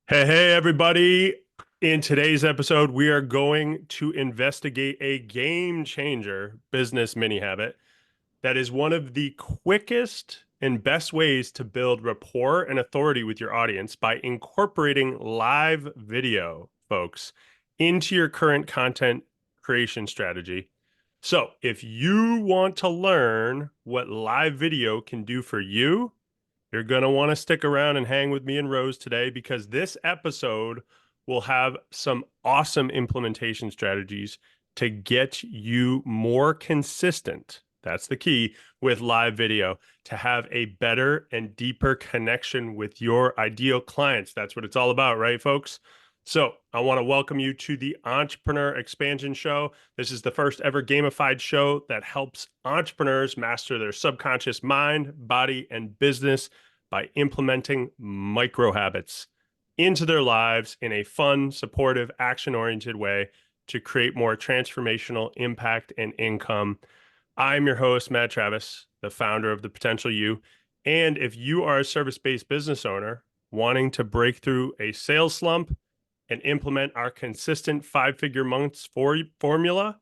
Hey, everybody. In today's episode, we are going to investigate a game changer business mini habit that is one of the quickest and best ways to build rapport and authority with your audience by incorporating live video, folks, into your current content creation strategy. So, if you want to learn what live video can do for you, you're going to want to stick around and hang with me and Rose today because this episode will have some awesome implementation strategies to get you more consistent. That's the key with live video to have a better and deeper connection with your ideal clients. That's what it's all about, right, folks? So, I want to welcome you to the Entrepreneur Expansion Show. This is the first ever gamified show that helps entrepreneurs master their subconscious mind, body, and business by implementing micro habits into their lives in a fun, supportive, action oriented way to create more transformational impact and income. I'm your host, Matt Travis, the founder of The Potential You. And if you are a service based business owner wanting to break through a sales slump and implement our consistent 5-figure months formula,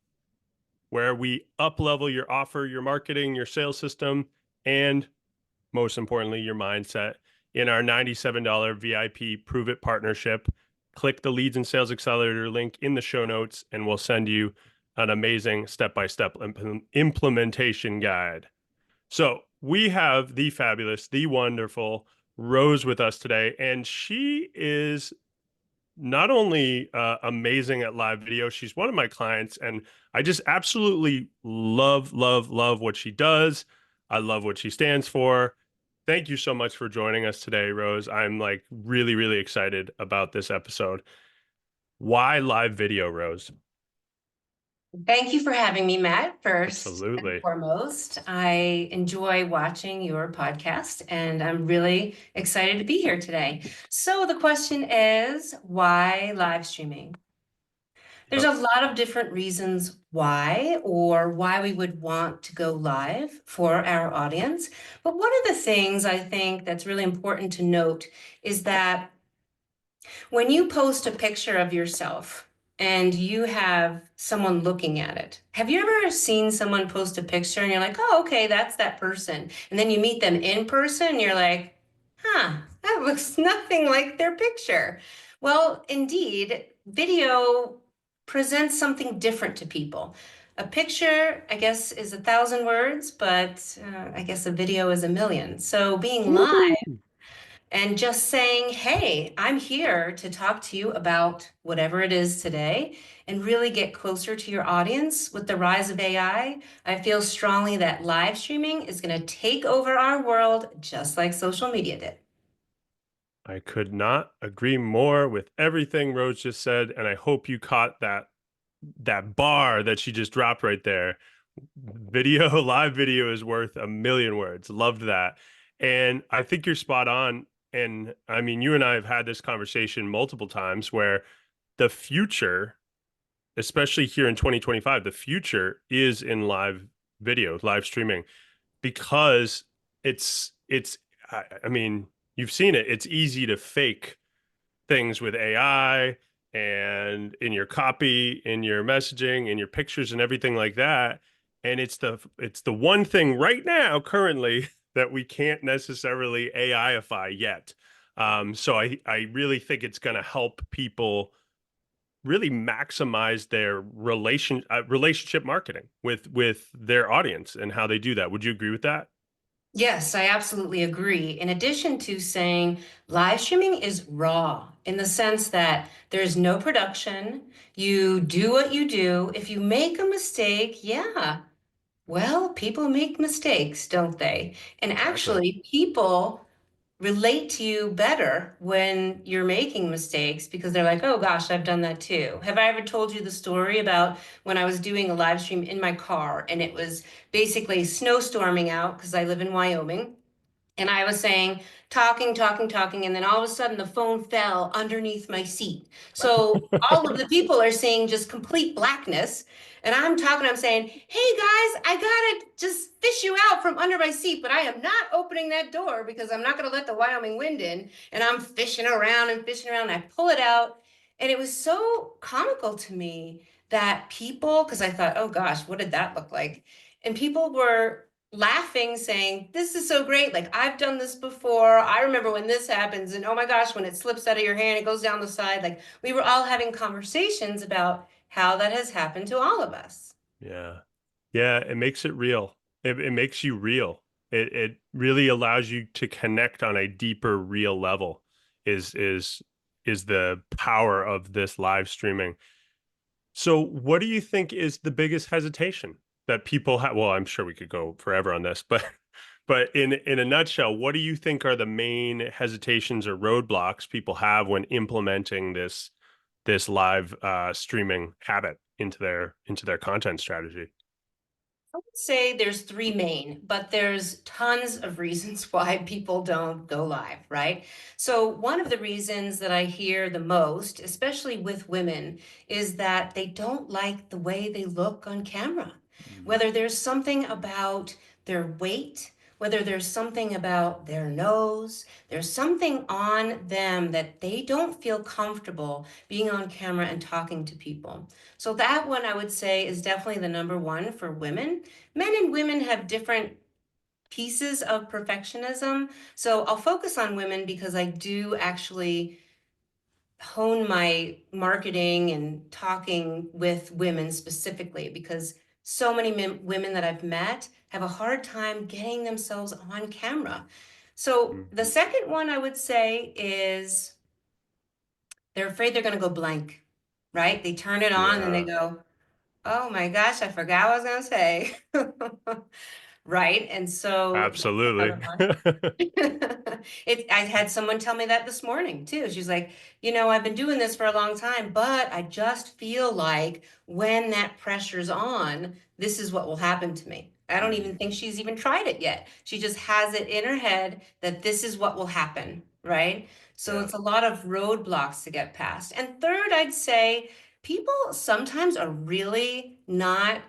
where we up level your offer, your marketing, your sales system, and most importantly, your mindset in our $97 VIP Prove It partnership. Click the Leads and Sales Accelerator link in the show notes, and we'll send you an amazing step-by-step implementation guide. So we have the fabulous, the wonderful Rose with us today, and she is not only amazing at live video, she's one of my clients, and I just absolutely love what she does. I love what she stands for. Thank you so much for joining us today, Rose. I'm like really excited about this episode. Why live video, Rose? Thank you for having me, Matt, first and Absolutely. foremost. I enjoy watching your podcast and I'm really excited to be here today. So, the question is, why live streaming? There's Yep. a lot of different reasons why or why we would want to go live for our audience. But one of the things I think that's really important to note is that when you post a picture of yourself and you have someone looking at it, have you ever seen someone post a picture and you're like, oh, okay, that's that person. And then you meet them in person and you're like, huh, that looks nothing like their picture. Well, indeed, video presents something different to people. A picture, I guess, is 1,000 words, but I guess a video is a million. So being live Woo! and just saying, hey, I'm here to talk to you about whatever it is today and really get closer to your audience. With the rise of AI, I feel strongly that live streaming is going to take over our world just like social media did. I could not agree more with everything Rose just said, and I hope you caught that bar that she just dropped right there. Video, live video is worth a million words. Loved that. And I think you're spot on. And I mean, you and I have had this conversation multiple times where the future, especially here in 2025, the future is in live video, live streaming, because I mean, you've seen it. It's easy to fake things with AI and in your copy, in your messaging, in your pictures and everything like that. And it's the one thing right now currently that we can't necessarily AIify yet. So I really think it's going to help people really maximize their relationship marketing with their audience and how they do that. Would you agree with that? Yes, I absolutely agree. In addition to saying live streaming is raw in the sense that there's no production, you do what you do. If you make a mistake, yeah, well, people make mistakes, don't they? And Exactly. actually, people relate to you better when you're making mistakes because they're like, oh gosh, I've done that too. Have I ever told you the story about when I was doing a live stream in my car and it was basically snowstorming out because I live in Wyoming? And I was saying, talking, talking, talking, and then all of a sudden the phone fell underneath my seat. So all of the people are seeing just complete blackness. And I'm talking, I'm saying, hey guys, I gotta just fish you out from under my seat, but I am not opening that door because I'm not gonna let the Wyoming wind in. And I'm fishing around and fishing around, and I pull it out. And it was so comical to me that people, because I thought, oh gosh, what did that look like? And people were laughing, saying, this is so great. Like, I've done this before. I remember when this happens. And oh my gosh, when it slips out of your hand, it goes down the side. Like, we were all having conversations about how that has happened to all of us. Yeah. Yeah, it makes it real. It makes you real. It really allows you to connect on a deeper, real level. Is is is the power of this live streaming. So, what do you think is the biggest hesitation that people have? Well, I'm sure we could go forever on this, but in a nutshell, what do you think are the main hesitations or roadblocks people have when implementing this live streaming habit into their content strategy? I would say there's three main, but there's tons of reasons why people don't go live, right? So, one of the reasons that I hear the most, especially with women, is that they don't like the way they look on camera. Mm, Whether there's something about their weight, whether there's something about their nose, there's something on them that they don't feel comfortable being on camera and talking to people. So, that one I would say is definitely the number one for women. Men and women have different pieces of perfectionism. So I'll focus on women because I do actually hone my marketing and talking with women specifically because so many women that I've met have a hard time getting themselves on camera. So the mhm. second one I would say is they're afraid they're going to go blank, right? They turn it on and they Yeah, go, oh my gosh, I forgot what I was going to say. Right? And so that's absolutely. another one. I had someone tell me that this morning too. She's like, I've been doing this for a long time, but I just feel like when that pressure's on, this is what will happen to me. I don't Mm, even think she's even tried it yet. She just has it in her head that this is what will happen, right? So yeah. it's a lot of roadblocks to get past. And third, I'd say people sometimes are really not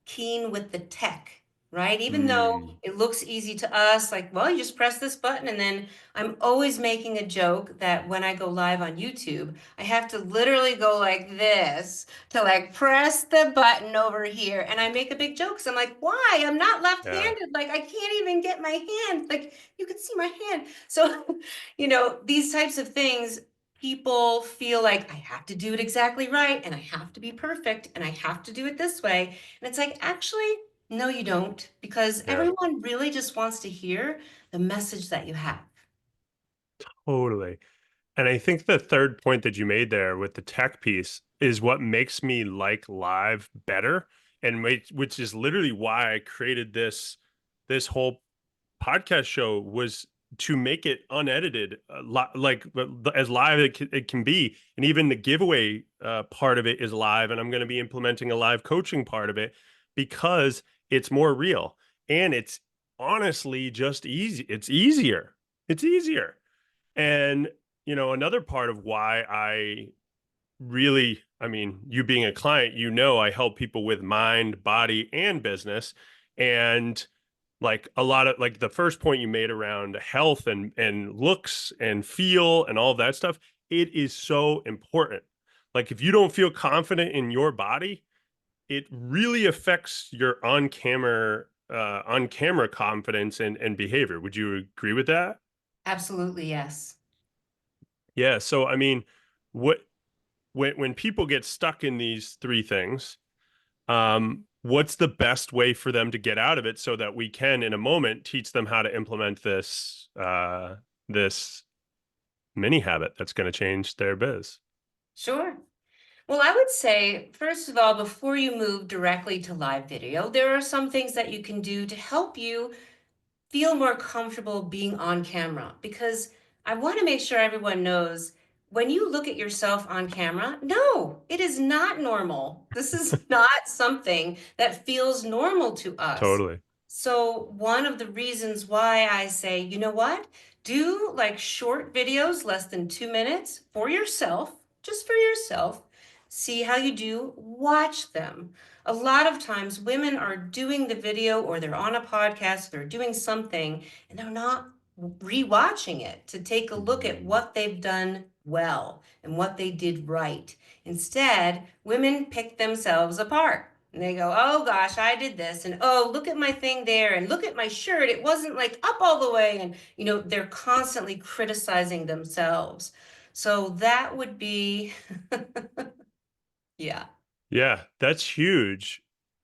keen with the tech, right? Even though Mm, it looks easy to us, like, well, you just press this button. And then I'm always making a joke that when I go live on YouTube, I have to literally go like this to like press the button over here. And I make a big joke because I'm like, why? I'm not yeah, left-handed. Like, I can't even get my hand. Like, you could see my hand. So, these types of things. People feel like I have to do it exactly right and I have to be perfect and I have to do it this way. And it's like, actually, no, you don't, because yeah, everyone really just wants to hear the message that you have. totally. And I think the third point that you made there with the tech piece is what makes me like live better, and which is literally why I created this whole podcast show was to make it unedited, like as live it can be, and even the giveaway part of it is live, and I'm going to be implementing a live coaching part of it because it's more real and it's honestly just easy. It's easier. It's easier. And another part of why I really, I mean, you being a client, I help people with mind, body, and business. And like a lot of like the first point you made around health and looks and feel and all of that stuff, it is so important. Like if you don't feel confident in your body, it really affects your on camera confidence and behavior. Would you agree with that? Absolutely, yes. Yeah. So I mean, what when people get stuck in these three things, what's the best way for them to get out of it so that we can, in a moment, teach them how to implement this mini habit that's going to change their biz? Sure. Well, I would say, first of all, before you move directly to live video, there are some things that you can do to help you feel more comfortable being on camera because I want to make sure everyone knows when you look at yourself on camera, no, it is not normal. This is not something that feels normal to us. Totally. So one of the reasons why I say, you know what? Do like short videos, less than 2 minutes for yourself, just for yourself. See how you do, watch them. A lot of times women are doing the video or they're on a podcast, they're doing something, and they're not rewatching it to take a look at Mm. what they've done well and what they did right. Instead, women pick themselves apart. And they go, oh gosh, I did this. And oh, look at my thing there. And look at my shirt. It wasn't like up all the way. And, they're constantly criticizing themselves. So that would be, yeah. Yeah, that's huge.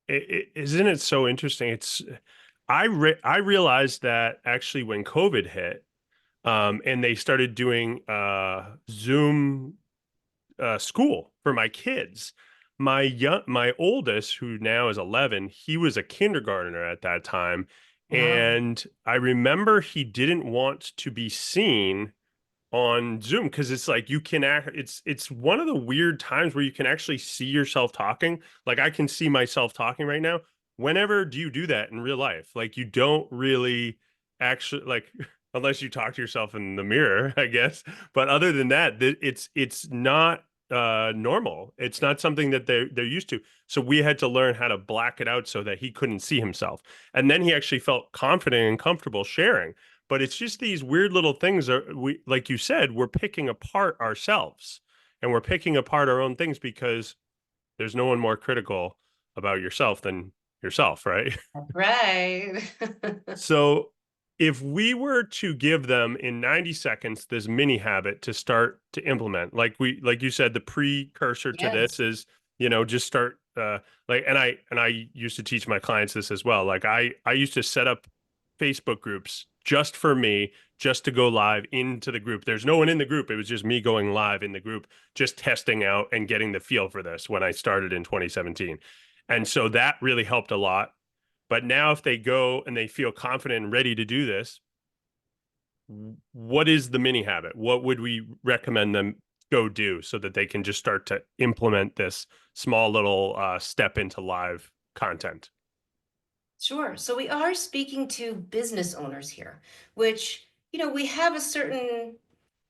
Isn't it so interesting? I realized that actually when COVID hit, and they started doing Zoom school for my kids. My oldest, who now is 11, he was a kindergartner at that time, Wow. and I remember he didn't want to be seen on Zoom because it's like you can act it's one of the weird times where you can actually see yourself talking. Like I can see myself talking right now. Whenever do you do that in real life? Like you don't really actually like unless you talk to yourself in the mirror, I guess. But other than that, it's not normal. It's not something that they're used to. So we had to learn how to black it out so that he couldn't see himself. And then he actually felt confident and comfortable sharing, but it's just these weird little things that we, like you said, we're picking apart ourselves and we're picking apart our own things because there's no one more critical about yourself than yourself, right? Right. So if we were to give them in 90 seconds this mini habit to start to implement, like you said, the precursor to this Yes. is, just start like and I used to teach my clients this as well. Like I used to set up Facebook groups just for me, just to go live into the group. There's no one in the group. It was just me going live in the group, just testing out and getting the feel for this when I started in 2017. And so that really helped a lot. But now, if they go and they feel confident and ready to do this, what is the mini habit? What would we recommend them go do so that they can just start to implement this small little step into live content? Sure. So we are speaking to business owners here, which, we have a certain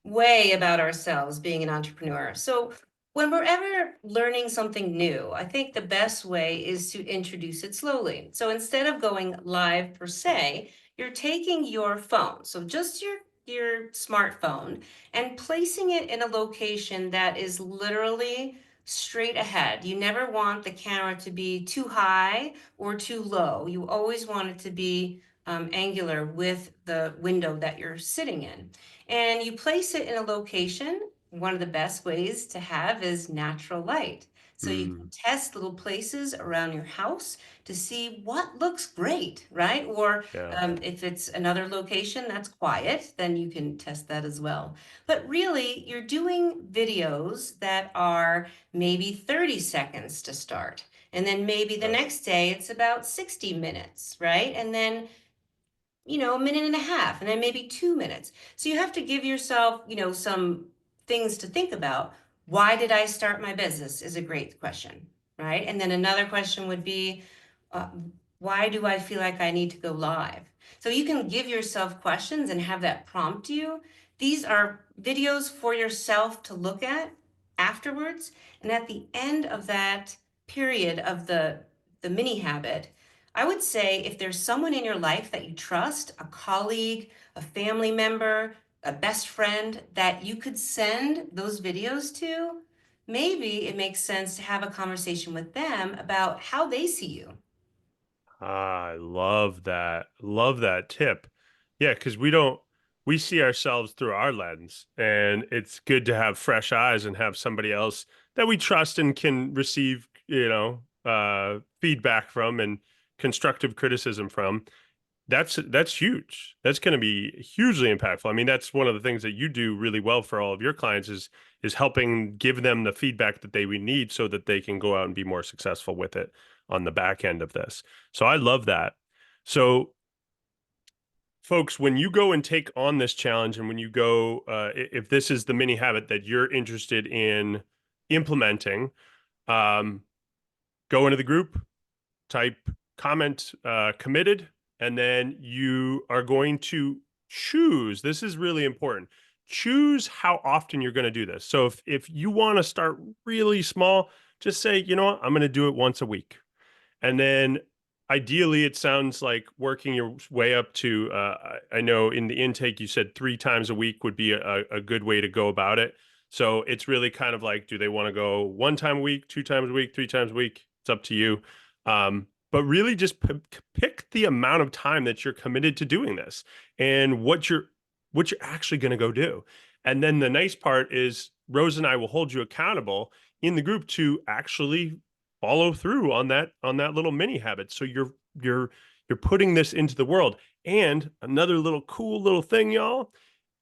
way about ourselves being an entrepreneur. So when we're ever learning something new, I think the best way is to introduce it slowly. So instead of going live per se, you're taking your phone, so just your smartphone, and placing it in a location that is literally straight ahead. You never want the camera to be too high or too low. You always want it to be angular with the window that you're sitting in, and you place it in a location. One of the best ways to have is natural light. So you can Mm, test little places around your house to see what looks great, right? Or yeah. if it's another location that's quiet, then you can test that as well. But really, you're doing videos that are maybe 30 seconds to start. And then maybe the Uh, next day it's about 60 minutes, right? And then a minute and a half, and then maybe 2 minutes. So you have to give yourself, some things to think about. Why did I start my business is a great question, right? And then another question would be, uh, why do I feel like I need to go live? So you can give yourself questions and have that prompt you. These are videos for yourself to look at afterwards. And at the end of that period of the mini habit, I would say if there's someone in your life that you trust, a colleague, a family member, a best friend that you could send those videos to, maybe it makes sense to have a conversation with them about how they see you. I love that. Love that tip. Yeah, because we see ourselves through our lens, and it's good to have fresh eyes and have somebody else that we trust and can receive, feedback from and constructive criticism from. That's huge. That's going to be hugely impactful. I mean, that's one of the things that you do really well for all of your clients is helping give them the feedback that they would need so that they can go out and be more successful with it on the back end of this. So I love that. So folks, when you go and take on this challenge and when you go if this is the mini habit that you're interested in implementing, um, go into the group, type comment committed And then you are going to choose. This is really important. Choose how often you're going to do this. So if you want to start really small, just say, you know what, I'm going to do it once a week. And then ideally, it sounds like working your way up to, I know in the intake, you said 3 times a week would be a good way to go about it. So it's really kind of like, do they want to go 1 time a week, 2 times a week, 3 times a week? It's up to you. But really just pick the amount of time that you're committed to doing this and what you're actually going to go do. And then the nice part is Rose and I will hold you accountable in the group to actually follow through on that little mini habit. So you're putting this into the world. And another little cool little thing, y'all.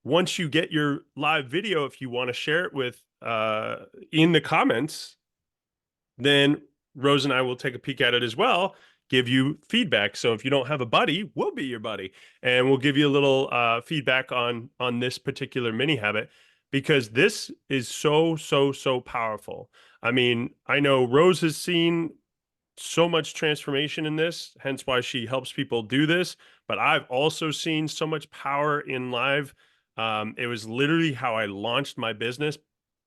Once you get your live video, if you want to share it with in the comments, then Rose and I will take a peek at it as well, give you feedback. So if you don't have a buddy, we'll be your buddy, and we'll give you a little feedback on this particular mini habit because this is so powerful. I mean, I know Rose has seen so much transformation in this, hence why she helps people do this. But I've also seen so much power in live. It was literally how I launched my business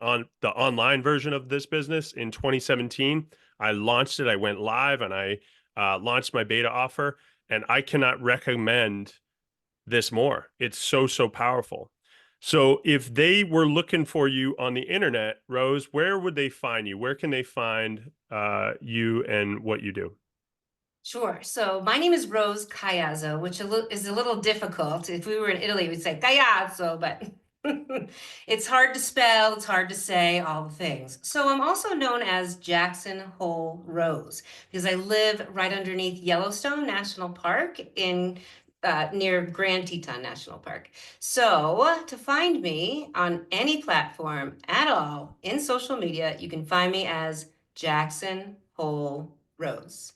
on the online version of this business in 2017. I launched it, I went live, and I launched my beta offer. And I cannot recommend this more. It's so powerful. So if they were looking for you on the internet, Rose, where would they find you? Where can they find you and what you do? Sure. So my name is Rose Caiazzo, which is a little difficult. If we were in Italy, we'd say Caiazzo, but it's hard to spell, it's hard to say all the things. So I'm also known as Jackson Hole Rose because I live right underneath Yellowstone National Park in near Grand Teton National Park. So to find me on any platform at all in social media, you can find me as Jackson Hole Rose.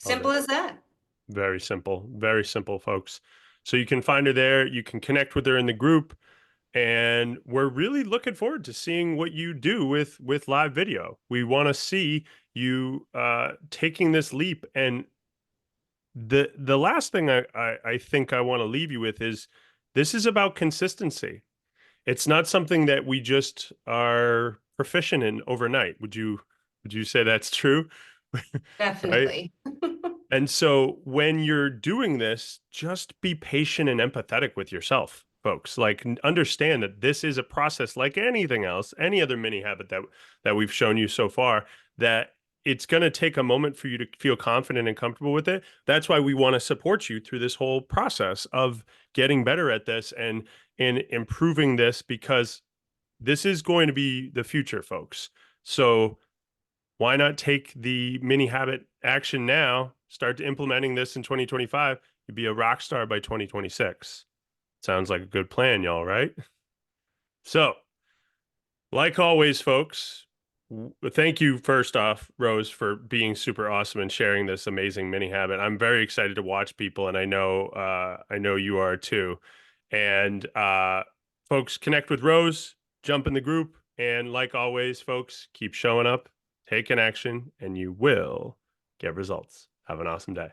Love Simple it. as that. Very simple, folks. So you can find her there. You can connect with her in the group, and we're really looking forward to seeing what you do with live video. We want to see you taking this leap. And the last thing I think I want to leave you with is this is about consistency. It's not something that we just are proficient in overnight. Would you say that's true? Right? Definitely. And so when you're doing this, just be patient and empathetic with yourself, folks. Like understand that this is a process like anything else, any other mini habit that we've shown you so far, that it's going to take a moment for you to feel confident and comfortable with it. That's why we want to support you through this whole process of getting better at this and improving this because this is going to be the future, folks. So why not take the mini habit action now, start implementing this in 2025? You'd be a rock star by 2026. Sounds like a good plan, y'all, right? So, like always, folks, thank you first off, Rose, for being super awesome and sharing this amazing mini habit. I'm very excited to watch people, and I know you are too. And folks, connect with Rose, jump in the group, and like always, folks, keep showing up, take an action, and you will get results. Have an awesome day.